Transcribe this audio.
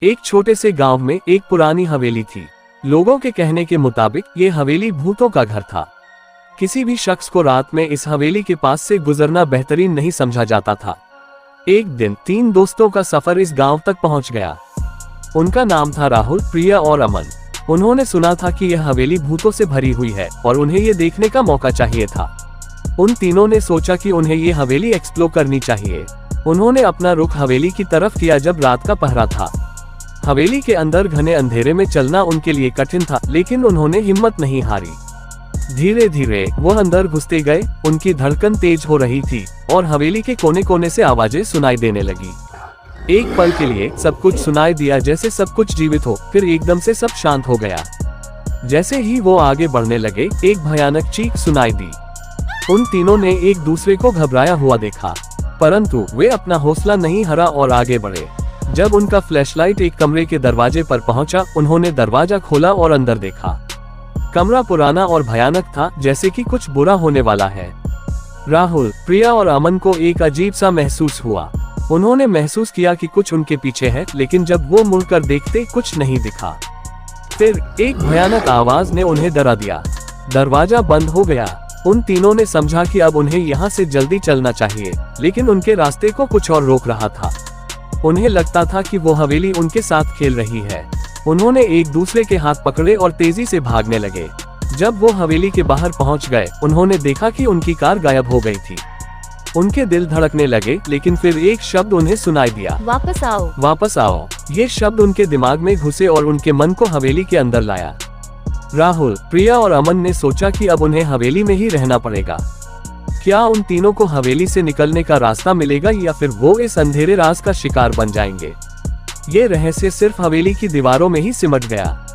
एक छोटे से गांव में एक पुरानी हवेली थी। लोगों के कहने के मुताबिक ये हवेली भूतों का घर था। किसी भी शख्स को रात में इस हवेली के पास से गुजरना बेहतरीन नहीं समझा जाता था। एक दिन 3 दोस्तों का सफर इस गांव तक पहुंच गया। उनका नाम था राहुल, प्रिया और अमन। उन्होंने सुना था कि यह हवेली भूतों से भरी हुई है और उन्हें ये देखने का मौका चाहिए था। उन तीनों ने सोचा कि उन्हें ये हवेली एक्सप्लोर करनी चाहिए। उन्होंने अपना रुख हवेली की तरफ किया जब रात का पहरा था। हवेली के अंदर घने अंधेरे में चलना उनके लिए कठिन था, लेकिन उन्होंने हिम्मत नहीं हारी। धीरे धीरे वो अंदर घुसते गए। उनकी धड़कन तेज हो रही थी और हवेली के कोने कोने से आवाजें सुनाई देने लगी। एक पल के लिए सब कुछ सुनाई दिया, जैसे सब कुछ जीवित हो। फिर एकदम से सब शांत हो गया। जैसे ही वो आगे बढ़ने लगे, एक भयानक चीख सुनाई दी। उन तीनों ने एक दूसरे को घबराया हुआ देखा, परंतु वे अपना हौसला नहीं हरा और आगे बढ़े। जब उनका फ्लैशलाइट एक कमरे के दरवाजे पर पहुंचा, उन्होंने दरवाजा खोला और अंदर देखा। कमरा पुराना और भयानक था, जैसे कि कुछ बुरा होने वाला है। राहुल, प्रिया और अमन को एक अजीब सा महसूस हुआ। उन्होंने महसूस किया कि कुछ उनके पीछे है, लेकिन जब वो मुड़कर देखते कुछ नहीं दिखा। फिर एक भयानक आवाज ने उन्हें डरा दिया। दरवाजा बंद हो गया। उन तीनों ने समझा कि अब उन्हें यहाँ से जल्दी चलना चाहिए, लेकिन उनके रास्ते को कुछ और रोक रहा था। उन्हें लगता था कि वो हवेली उनके साथ खेल रही है। उन्होंने एक दूसरे के हाथ पकड़े और तेजी से भागने लगे। जब वो हवेली के बाहर पहुंच गए, उन्होंने देखा कि उनकी कार गायब हो गई थी। उनके दिल धड़कने लगे, लेकिन फिर एक शब्द उन्हें सुनाई दिया, वापस आओ, वापस आओ। ये शब्द उनके दिमाग में घुसे और उनके मन को हवेली के अंदर लाया। राहुल, प्रिया और अमन ने सोचा कि अब उन्हें हवेली में ही रहना पड़ेगा। क्या उन तीनों को हवेली से निकलने का रास्ता मिलेगा या फिर वो इस अंधेरे राज का शिकार बन जाएंगे? ये रहस्य सिर्फ हवेली की दीवारों में ही सिमट गया।